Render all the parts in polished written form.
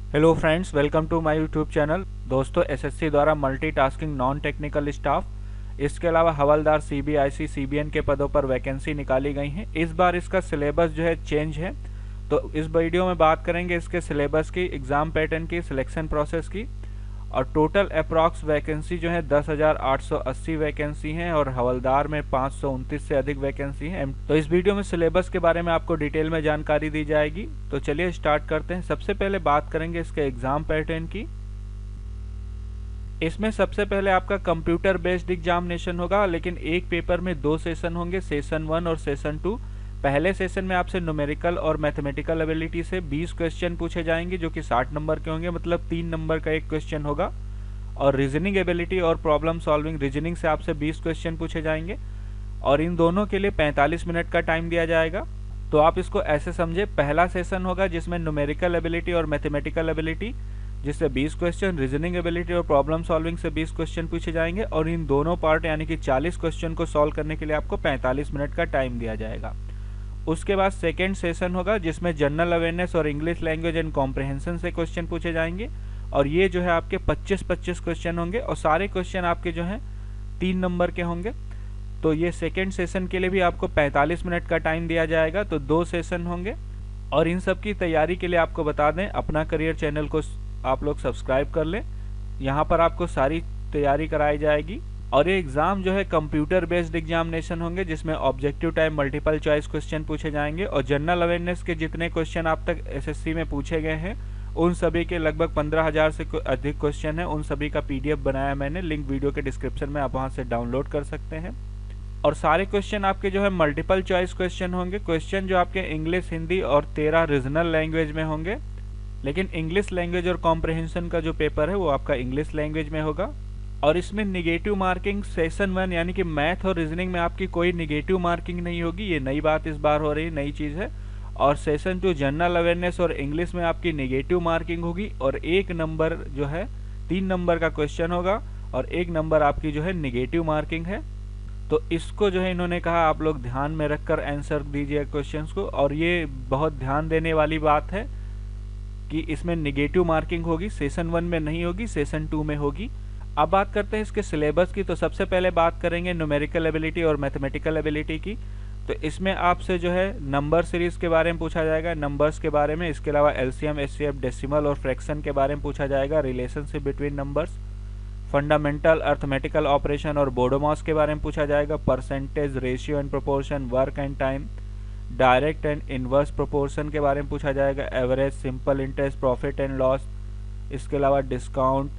Hello friends, welcome to my YouTube channel. दोस्तों, SSC द्वारा multitasking non technical staff, इसके अलावा हवलदार, सीबीआईसी, सीबीएन के पदों पर वैकेंसी निकाली गई हैं। इस बार इसका सिलेबस जो है चेंज है, तो इस वीडियो में बात करेंगे इसके सिलेबस की, एग्ज़ाम पैटर्न की, सिलेक्शन प्रोसेस की। और टोटल अप्रॉक्स वैकेंसी जो है 10,880 वैकेंसी हैं और हवलदार में 529 से अधिक वैकेंसी हैं। तो इस वीडियो में सिलेबस के बारे में आपको डिटेल में जानकारी दी जाएगी। तो चलिए स्टार्ट करते हैं। सबसे पहले बात करेंगे इसके एग्ज़ाम पैटर्न की। इसमें सबसे पहले आपका कंप्यूटर बेस्ड एग्जामिनेशन होगा, लेकिन एक पेपर में 2 सेशन होंगे, सेशन 1 और सेशन 2। पहले सेशन में आपसे न्यूमेरिकल और मैथमेटिकल एबिलिटी से 20 क्वेश्चन पूछे जाएंगे, जो कि 60 नंबर के होंगे, मतलब 3 नंबर का एक क्वेश्चन होगा। और रीजनिंग एबिलिटी और प्रॉब्लम सॉल्विंग रीजनिंग से आपसे 20 क्वेश्चन पूछे जाएंगे, और इन दोनों के लिए 45 मिनट का टाइम दिया जाएगा। तो आप इसको ऐसे समझे, पहला सेशन होगा जिसमें न्यूमेरिकल एबिलिटी और मैथमेटिकल एबिलिटी जिससे 20 क्वेश्चन, रीजनिंग एबिलिटी और प्रॉब्लम सॉल्विंग से 20 क्वेश्चन पूछे जाएंगे, और इन दोनों पार्ट यानी कि 40 क्वेश्चन को सॉल्व करने के लिए आपको 45 मिनट का टाइम दिया जाएगा। उसके बाद सेकेंड सेशन होगा जिसमें जनरल अवेयरनेस और इंग्लिश लैंग्वेज एंड कॉम्प्रहेंशन से क्वेश्चन पूछे जाएंगे, और ये जो है आपके 25-25 क्वेश्चन होंगे, और सारे क्वेश्चन आपके जो हैं 3 नंबर के होंगे। तो ये सेकेंड सेशन के लिए भी आपको 45 मिनट का टाइम दिया जाएगा, तो 2 सेशन होंगे। और इन सब की तैयारी के लिए आपको बता दें, अपना करियर चैनल को आप लोग सब्सक्राइब कर लें। यहाँ पर आपको सारी तैयारी कराई जाएगी। और ये एग्ज़ाम जो है कंप्यूटर बेस्ड एग्जामिनेशन होंगे, जिसमें objective type multiple choice question पूछे जाएंगे, और जनरल अवेयरनेस के जितने क्वेश्चन आप तक एसएससी में पूछे गए हैं उन सभी के लगभग 15,000 से अधिक क्वेश्चन है, उन सभी का पीडीएफ बनाया मैंने, लिंक वीडियो के डिस्क्रिप्शन में, आप वहाँ से डाउनलोड कर सकते हैं। और सारे क्वेश्चन आपके जो है मल्टीपल चॉइस क्वेश्चन होंगे, क्वेश्चन जो आपके इंग्लिश, हिंदी और 13 रीजनल लैंग्वेज में होंगे। लेकिन इंग्लिश लैंग्वेज और कॉम्प्रहेंशन का जो पेपर है वो आपका इंग्लिश लैंग्वेज में होगा। और इसमें निगेटिव मार्किंग सेशन 1 यानी कि मैथ और रीजनिंग में आपकी कोई निगेटिव मार्किंग नहीं होगी, ये नई बात इस बार हो रही, नई चीज़ है। और सेशन 2 जनरल अवेयरनेस और इंग्लिश में आपकी निगेटिव मार्किंग होगी, और 1 नंबर जो है 3 नंबर का क्वेश्चन होगा, और 1 नंबर आपकी जो है निगेटिव मार्किंग है। तो इसको जो है इन्होंने कहा आप लोग ध्यान में रखकर आंसर दीजिए क्वेश्चंस को, और ये बहुत ध्यान देने वाली बात है कि इसमें निगेटिव मार्किंग होगी, सेशन 1 में नहीं होगी, सेशन 2 में होगी। अब बात करते हैं इसके सिलेबस की। तो सबसे पहले बात करेंगे न्यूमेरिकल एबिलिटी और मैथमेटिकल एबिलिटी की। तो इसमें आपसे जो है नंबर सीरीज के बारे में पूछा जाएगा, नंबर्स के बारे में, इसके अलावा एलसीएम, एचसीएफ, डेसिमल और फ्रैक्शन के बारे में पूछा जाएगा, relationship between numbers, fundamental arithmetical operation और बोडोमॉस के बारे में पूछा जाएगा, percentage, ratio and proportion, work and time, direct and inverse proportion के बारे में पूछा जाएगा, average, simple interest, profit and loss, इसके अलावा discount,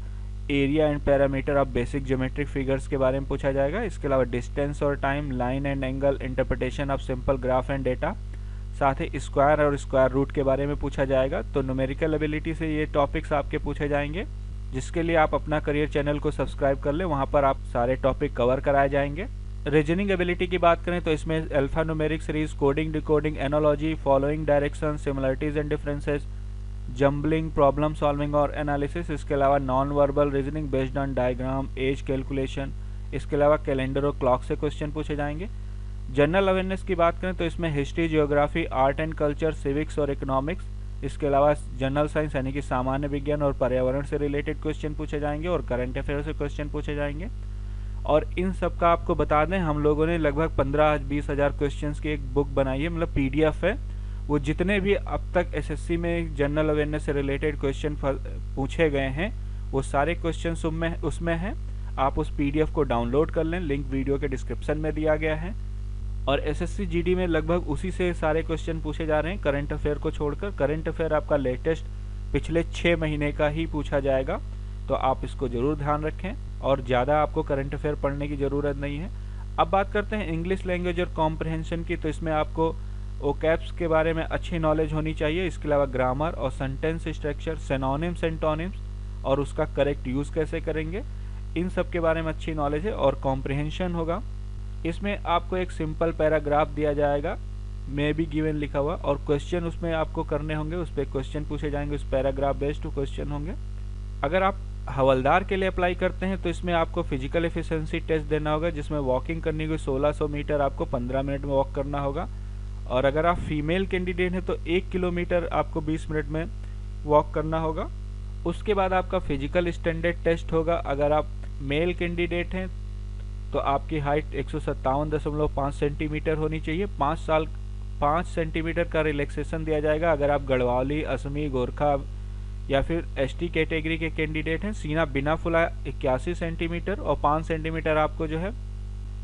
area and parameter of basic geometric figures के बारे में पूछा जाएगा, इसके अलावा डिस्टेंस और time, line and angle, interpretation of simple graph and data, साथ ही स्क्वायर और स्क्वायर रूट के बारे में पूछा जाएगा। तो न्यूमेरिकल एबिलिटी से ये टॉपिक्स आपके पूछे जाएंगे, जिसके लिए आप अपना करियर चैनल को सब्सक्राइब कर लें, वहाँ पर आप सारे टॉपिक कवर कराए जाएंगे। रीजनिंग एबिलिटी की बात करें तो इसमें alpha numeric series, coding, decoding, analogy, following direction, similarities and differences, jumbling, problem solving और एनालिसिस, इसके अलावा non verbal reasoning based on diagram, as calculation, इसके अलावा कैलेंडर और क्लॉक से क्वेश्चन पूछे जाएंगे। जनरल अवेयरनेस की बात करें तो इसमें history, geography, art and culture, civics और इकोनॉमिक्स, इसके अलावा जनरल साइंस यानी कि सामान्य विज्ञान और पर्यावरण से रिलेटेड क्वेश्चन पूछे जाएंगे, और करंट अफेयर से क्वेश्चन पूछे जाएंगे। और इन सब का आपको बता दें, हम लोगों ने लगभग 15-20 हज़ार क्वेश्चन की एक बुक बनाई है, मतलब पीडीएफ है। वो जितने भी अब तक एसएससी में जनरल अवेयरनेस से रिलेटेड क्वेश्चन पूछे गए हैं, वो सारे क्वेश्चन उसमें हैं। आप उस पीडीएफ को डाउनलोड कर लें, लिंक वीडियो के डिस्क्रिप्शन में दिया गया है। और एसएससी जीडी में लगभग उसी से सारे क्वेश्चन पूछे जा रहे हैं, करंट अफेयर को छोड़कर। करंट अफेयर आपका लेटेस्ट पिछले 6 महीने का ही पूछा जाएगा, तो आप इसको ज़रूर ध्यान रखें, और ज़्यादा आपको करंट अफेयर पढ़ने की ज़रूरत नहीं है। अब बात करते हैं इंग्लिश लैंग्वेज और कॉम्प्रहेंशन की। तो इसमें आपको ओकैब्स के बारे में अच्छी नॉलेज होनी चाहिए, इसके अलावा ग्रामर और सेंटेंस स्ट्रक्चर, सिनोनिम्स, एंटोनिम्स और उसका करेक्ट यूज़ कैसे करेंगे, इन सब के बारे में अच्छी नॉलेज है। और कॉम्प्रहेंशन होगा, इसमें आपको एक सिंपल पैराग्राफ दिया जाएगा, मे बी गिवन लिखा हुआ, और क्वेश्चन उसमें आपको करने होंगे, उस पर क्वेश्चन पूछे जाएंगे, उस पैराग्राफ बेस्ड क्वेश्चन होंगे। अगर आप हवलदार के लिए अप्लाई करते हैं तो इसमें आपको फिजिकल एफिशिएंसी टेस्ट देना होगा, जिसमें वॉकिंग करनी होगी 1600 मीटर, आपको 15 मिनट में वॉक करना होगा। और अगर आप फीमेल कैंडिडेट हैं तो 1 किलोमीटर आपको 20 मिनट में वॉक करना होगा। उसके बाद आपका फिजिकल स्टैंडर्ड टेस्ट होगा। अगर आप मेल कैंडिडेट हैं तो आपकी हाइट 157.5 सेंटीमीटर होनी चाहिए। 5 सेंटीमीटर का रिलैक्सेशन दिया जाएगा। अगर आप गढ़वाली, असमी, गोरखा या फिर एसटी कैटेगरी के कैंडिडेट हैं, सीना बिना फुलाए 81 सेंटीमीटर और 5 सेंटीमीटर आपको जो है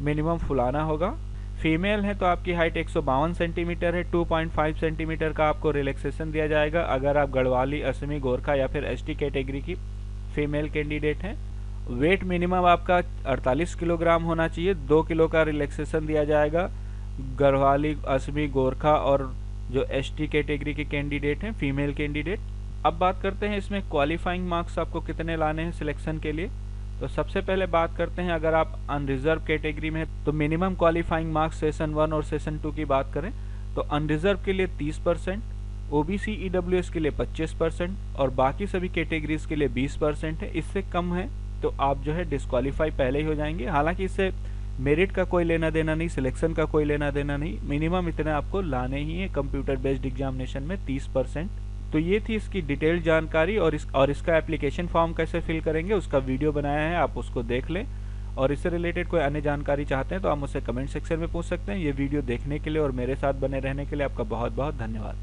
मिनिमम फुलाना होगा। फीमेल है तो आपकी हाइट 152 सेंटीमीटर है, 2.5 सेंटीमीटर का आपको रिलैक्सेशन दिया जाएगा अगर आप गढ़वाली, असमी, गोरखा या फिर एसटी कैटेगरी की फीमेल कैंडिडेट हैं। वेट मिनिमम आपका 48 किलोग्राम होना चाहिए, 2 किलो का रिलैक्सेशन दिया जाएगा गढ़वाली, असमी, गोरखा और जो एसटी कैटेगरी के कैंडिडेट हैं, फीमेल कैंडिडेट। अब बात करते हैं इसमें क्वालिफाइंग मार्क्स आपको कितने लाने हैं सिलेक्शन के लिए। तो सबसे पहले बात करते हैं, अगर आप अनरिजर्व कैटेगरी में हैं तो मिनिमम क्वालिफाइंग मार्क्स सेशन 1 और सेशन 2 की बात करें तो अनरिजर्व के लिए 30%, ओबीसी ईडब्ल्यूएस के लिए 25% और बाकी सभी कैटेगरीज के लिए 20% है। इससे कम है तो आप जो है डिस्क्वालीफाई पहले ही हो जाएंगे। हालांकि इससे मेरिट का कोई लेना देना नहीं, सिलेक्शन का कोई लेना देना नहीं, मिनिमम इतने आपको लाने ही है कंप्यूटर बेस्ड एग्जामिनेशन में 30%। तो ये थी इसकी डिटेल जानकारी और इसका एप्लीकेशन फॉर्म कैसे फिल करेंगे उसका वीडियो बनाया है, आप उसको देख लें। और इससे रिलेटेड कोई अन्य जानकारी चाहते हैं तो आप मुझसे कमेंट सेक्शन में पूछ सकते हैं। ये वीडियो देखने के लिए और मेरे साथ बने रहने के लिए आपका बहुत बहुत धन्यवाद।